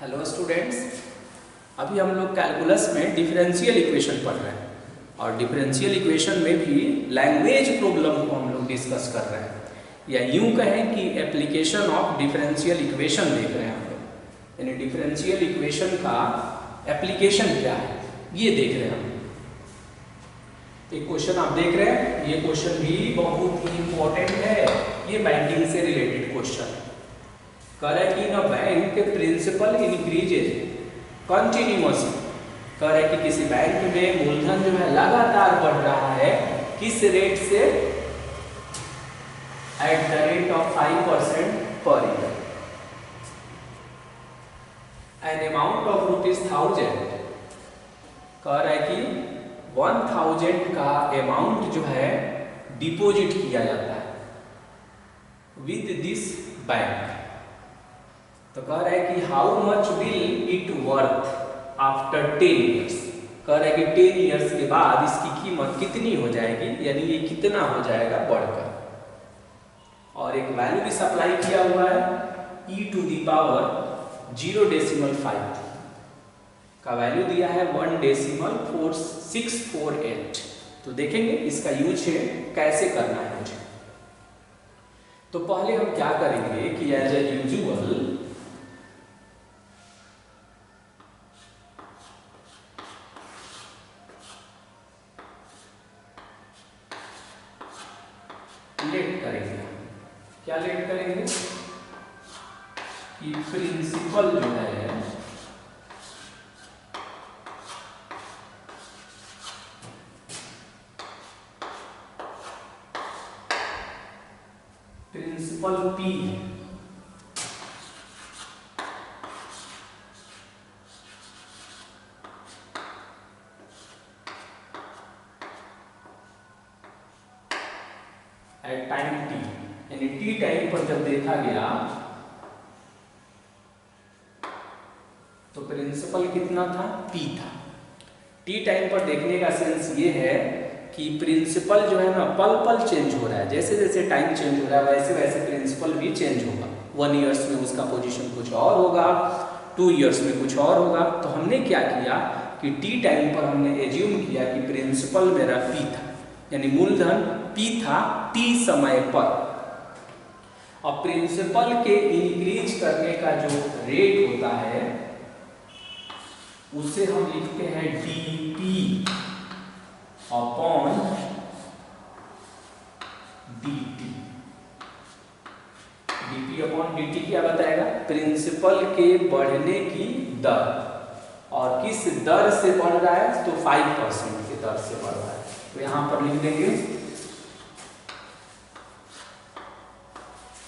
Hello students, अभी हम लोग कैलकुलस में डिफरेंशियल इक्वेशन पढ़ रहे हैं और डिफरेंशियल इक्वेशन में भी लैंग्वेज प्रॉब्लम को हम लोग डिस्कस कर रहे हैं, या यूं कहें कि एप्लीकेशन ऑफ डिफरेंशियल इक्वेशन देख रहे हैं हम लोग। यानी डिफरेंशियल इक्वेशन का एप्लीकेशन क्या है ये देख रहे हैं हम। एक क्वेश्चन आप देख रहे हैं, ये क्वेश्चन भी बहुत ही इंपॉर्टेंट है, ये बैंकिंग से रिलेटेड क्वेश्चन है। कह रहा है कि न बैंक प्रिंसिपल इंक्रीजेज कंटिन्यूअसली। कह रहा है कि किसी बैंक में मूलधन जो है लगातार बढ़ रहा है, किस रेट से? At the rate of 5% per year. An amount of ₹1000। कह रहा है कि 1000 का अमाउंट जो है डिपॉजिट किया जाता है विद दिस बैंक। तो कह रहा है कि how much will it worth after 10 years. कह रहा है कि 10 ईयर्स के बाद इसकी कीमत कितनी हो जाएगी, यानी ये कितना हो जाएगा बढ़कर। और एक वैल्यू भी सप्लाई किया हुआ है e⁻0.5 का वैल्यू दिया है 1.4648। तो देखेंगे इसका यूज कैसे करना है मुझे। तो पहले हम क्या करेंगे कि एज ए यूजुअल लेट करेंगे। क्या लेट करेंगे कि प्रिंसिपल जो है प्रिंसिपल P है, एट टाइम t, यानी t टाइम पर जब देखा गया तो प्रिंसिपल कितना था? p था। t टाइम पर देखने का सेंस ये है कि प्रिंसिपल जो है ना पल पल चेंज हो रहा है, जैसे जैसे टाइम चेंज हो रहा है वैसे वैसे प्रिंसिपल भी चेंज होगा। 1 ईयर्स में उसका पोजीशन कुछ और होगा, 2 ईयर्स में कुछ और होगा। तो हमने क्या किया कि टी टाइम पर हमने एज्यूम किया कि प्रिंसिपल मेरा p था, यानी मूलधन p था t समय पर। और प्रिंसिपल के इंक्रीज करने का जो रेट होता है उसे हम लिखते हैं dp upon dt। dp upon dt क्या बताएगा? प्रिंसिपल के बढ़ने की दर, और किस दर से बढ़ रहा है? तो 5% की दर से बढ़ रहा है। तो यहां पर लिख देंगे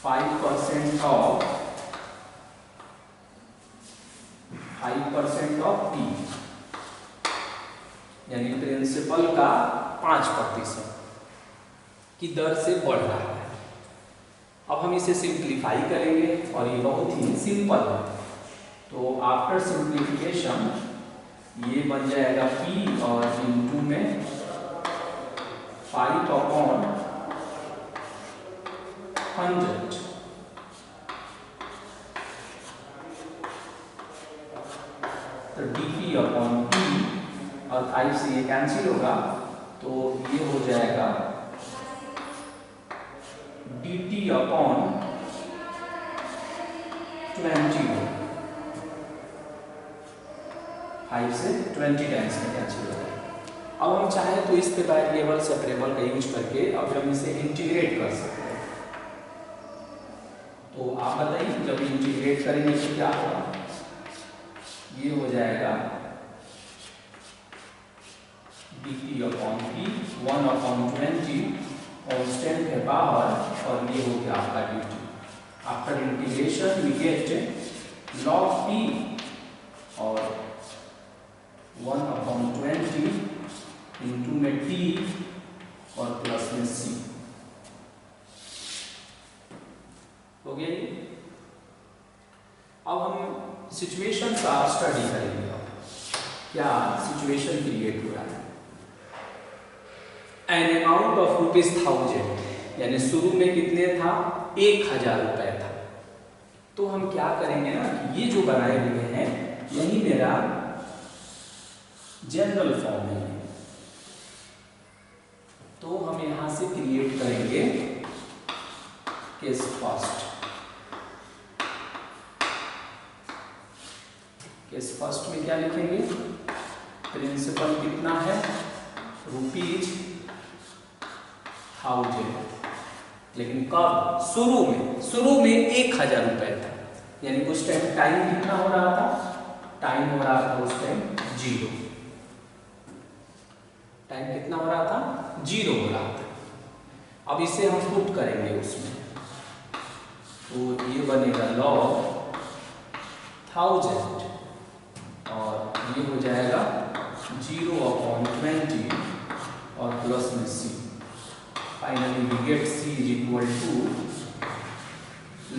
5% ऑफ t, यानी प्रिंसिपल का 5% की दर से बढ़ रहा है। अब हम इसे सिंप्लीफाई करेंगे और ये बहुत ही सिंपल है। तो आफ्टर सिंप्लीफिकेशन ये बन जाएगा p और इनटू में 5/100। तो dp अपॉन p और 5 से ये कैंसिल होगा, तो ये हो जाएगा dt अपॉन 20। 5 से 20 टाइम्स में कैंसिल होगा। अब हम चाहें तो इस पे वेरिएबल सेपरेबल का यूज करके अब हम इसे इंटीग्रेट कर सकते हैं। तो आप बताइए जब इंटीग्रेट करेंगे तो क्या होगा? ये हो जाएगा dt अपॉन p 1/20 कांस्टेंट है पावर, और ये हो गया आपका dt। After integration we get log p और 1/20 इंटू में t और प्लस में c हो गया। अब हम सिचुएशन का स्टडी करेंगे। क्या सिचुएशन क्रिएट हो रहा है? एन अमाउंट ऑफ ₹1000, यानी शुरू में कितने था? 1000 रुपए था। तो हम क्या करेंगे ना कि ये जो बनाए हुए हैं यही मेरा जनरल फॉर्म है। तो हम यहां से क्रिएट करेंगे केस फर्स्ट। केस फर्स्ट में क्या लिखेंगे? प्रिंसिपल कितना है? ₹1000। लेकिन कब? शुरू में 1000 रुपए था, यानी उस टाइम टाइम कितना हो रहा था? टाइम हो रहा था उस टाइम 0। टाइम कितना हो रहा था? 0 हो रहा था। अब इसे हम पुट करेंगे उसमें, तो ये बनेगा log 1000 और ये हो जाएगा 0/20 और प्लस में c। Finally we get c is equal to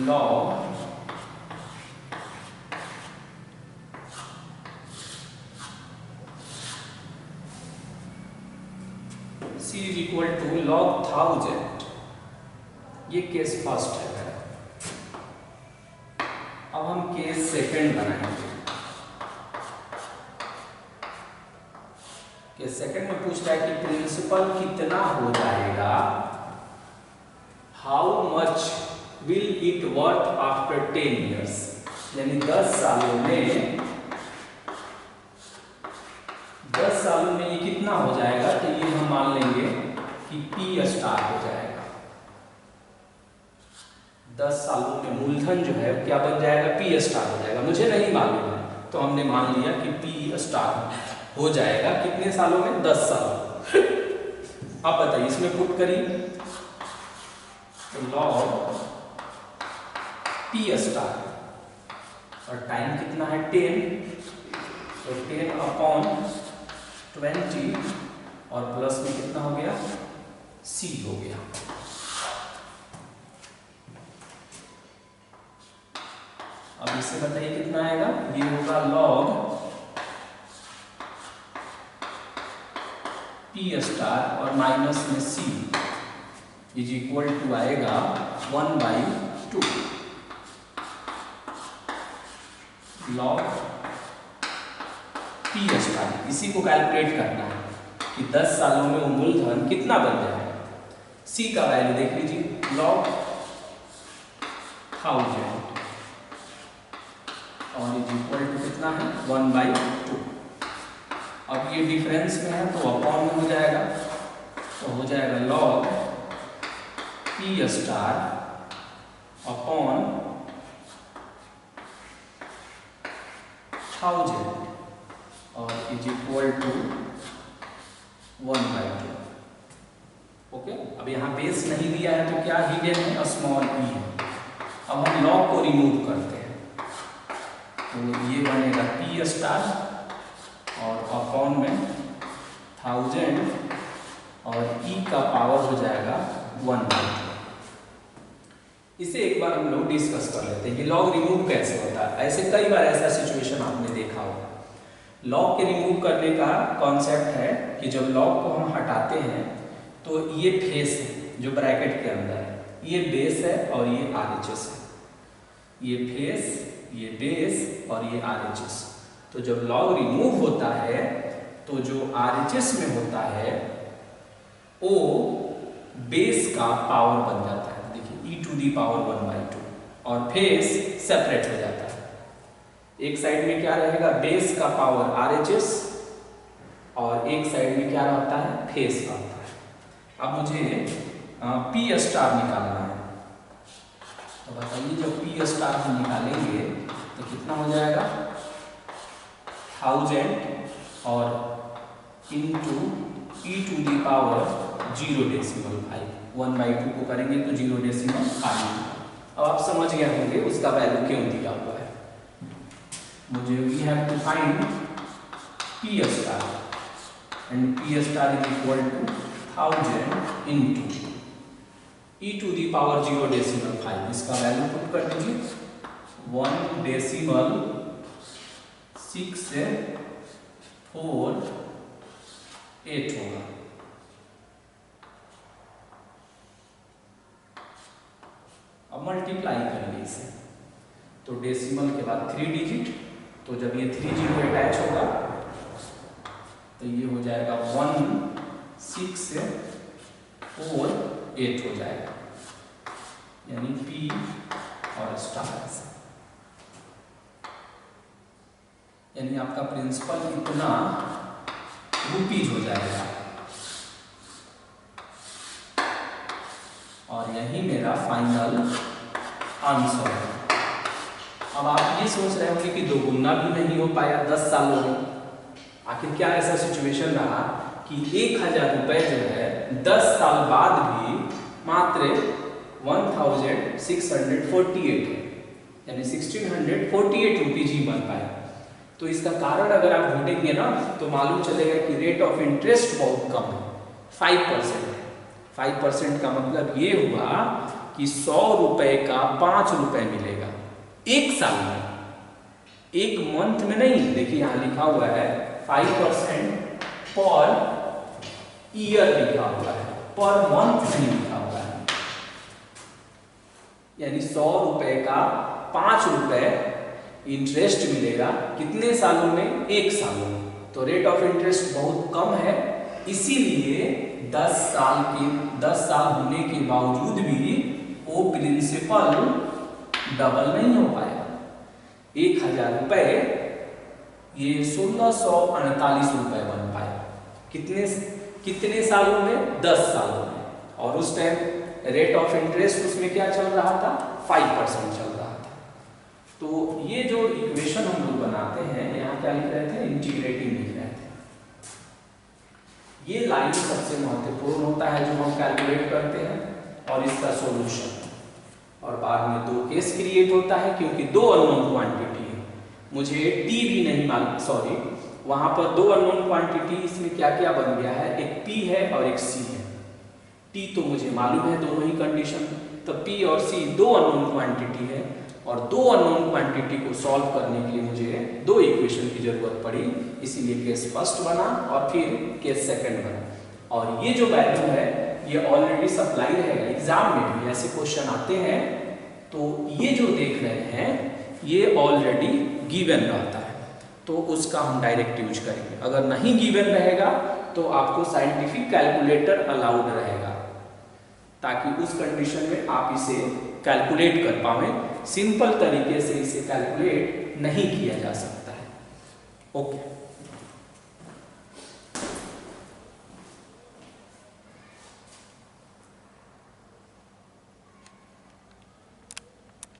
log c is equal to log 1000। ये केस फर्स्ट है। अब हम केस सेकंड बनाएंगे। केस सेकंड में पूछ रहा है कि प्रिंसिपल कितना हो जाएगा, how much will it worth after 10 years, यानी 10 सालों में ये कितना हो जाएगा? तो ये हम मान लेंगे कि P स्टार हो जाएगा। 10 सालों में मूलधन जो है क्या बन जाएगा? P स्टार हो जाएगा। मुझे नहीं मालूम है, तो हमने मान लिया कि P स्टार हो जाएगा कितने सालों में? 10 सालों। आप बताइए, इसमें पुट करिए तो log P स्टार और टाइम कितना है? 10, तो 10/20 और प्लस में कितना हो गया? c हो गया। अब इससे बताइए कितना आएगा? ये होगा log P स्टार और माइनस में c इज इक्वल टू आएगा 1/2 log P स्टार। इसी को कैलकुलेट करना है कि 10 सालों में वो मूलधन कितना बन जाएगा। c का वैल्यू देख लीजिए, log 1000 और इज इक्वल टू कितना है? 1/2। अब ये डिफरेंस में है तो अपॉन में हो जाएगा, तो हो जाएगा log P स्टार अपॉन 1000 और इज इक्वल टू 1/2। ओके, अब यहाँ बेस नहीं दिया है तो क्या हिडन है? स्मॉल e है। अब हम log को रिमूव करते हैं, तो ये बनेगा P स्टार और अपॉन में 1000 और e का पावर हो जाएगा 1/2। इसे एक बार हम लोग डिस्कस कर लेते हैं कि लॉग रिमूव कैसे होता है। ऐसे कई बार ऐसा सिचुएशन आपने देखा होगा। लॉग के रिमूव करने का कॉन्सेप्ट है कि जब लॉग को हम हटाते हैं तो ये फेस है जो ब्रैकेट के अंदर है, ये बेस है और ये RHS है। ये फेस, ये बेस और ये RHS। तो जब लॉग रिमूव होता है तो जो RHS में होता है वो बेस का पावर बन जाता है। देखिए e⁻⁴ और फेस सेपरेट हो जाता है। एक साइड में क्या रहेगा? बेस का पावर RHS और एक साइड में क्या रहता है? फेस का होता है। अब मुझे P स्टार निकालना है, तो बताइए जब P स्टार हम निकालेंगे तो कितना हो जाएगा? 1000 और इंटू e⁻⁵.5 1/2 को करेंगे तो 0.5। अब आप समझ गए होंगे उसका वैल्यू क्यों दिया हुआ है। मुझे we have to find P star and P star is equal to 1000 into e⁻⁵.5। इसका वैल्यू पुट कर दीजिए 1.648 होगा। अब मल्टीप्लाई करेंगे इसे तो डेसिमल के बाद 3 डिजिट, तो जब ये 3 जीरो अटैच होगा तो ये हो जाएगा 1648 हो जाएगा, यानी P और स्टार ऐसा। यानी आपका प्रिंसिपल इतना रुपीज हो जाएगा, और यही मेरा फाइनल आंसर है। अब आप ये सोच रहे होंगे कि दोगुना भी नहीं हो पाया 10 सालों में। आखिर क्या ऐसा सिचुएशन रहा कि 1000 रुपए जो है 10 साल बाद भी मात्र 1648 है, यानी 1648 रुपीज ही बन पाए। तो इसका कारण अगर आप ढूंढेंगे ना तो मालूम चलेगा कि रेट ऑफ इंटरेस्ट बहुत कम है, 5% है। 5% का मतलब ये हुआ कि 100 रुपए का 5 रुपए मिलेगा एक साल में, एक मंथ में नहीं। देखिए यहाँ लिखा हुआ है 5% पर ईयर लिखा हुआ है, पर मंथ नहीं लिखा हुआ है। यानी 100 रुपए का 5 रुपए इंटरेस्ट मिलेगा कितने सालों में? 1 सालों में। तो रेट ऑफ इंटरेस्ट बहुत कम है, इसीलिए 10 साल होने के बावजूद भी वो प्रिंसिपल डबल नहीं हो पाया। 1000 रुपए ये 1648 रुपए बन पाया। कितने सालों में? 10 सालों में। और उस टाइम रेट ऑफ इंटरेस्ट उसमें क्या चल रहा था? 5% चल रहा था। तो ये जो इक्वेशन हम लोग बनाते हैं, यहाँ क्या लिख रहे थे? इंटीग्रेटिंग लिख रहे थे। ये लाइन सबसे महत्वपूर्ण होता है जो हम कैलकुलेट करते हैं, और इसका सॉल्यूशन। और बाद में 2 केस क्रिएट होता है, क्योंकि 2 अननोन क्वांटिटी है। मुझे टी भी नहीं मालूम, सॉरी, वहां पर 2 अननोन क्वांटिटी, इसमें क्या क्या बन गया है? एक पी है और एक सी है। टी तो मुझे मालूम है दोनों ही कंडीशन, तो पी और सी 2 अननोन क्वांटिटी है, और 2 अननोन क्वांटिटी को सॉल्व करने के लिए मुझे 2 इक्वेशन की जरूरत पड़ी। इसीलिए केस फर्स्ट बना और फिर केस सेकंड बना। और ये जो वैल्यू है ये ऑलरेडी सप्लाई रहेगा, एग्जाम में भी ऐसे क्वेश्चन आते हैं। तो ये जो देख रहे हैं ये ऑलरेडी गिवन रहता है, तो उसका हम डायरेक्ट यूज करेंगे। अगर नहीं गिवन रहेगा तो आपको साइंटिफिक कैलकुलेटर अलाउड रहेगा, ताकि उस कंडीशन में आप इसे कैलकुलेट कर पाएं। सिंपल तरीके से इसे कैलकुलेट नहीं किया जा सकता है। ओके।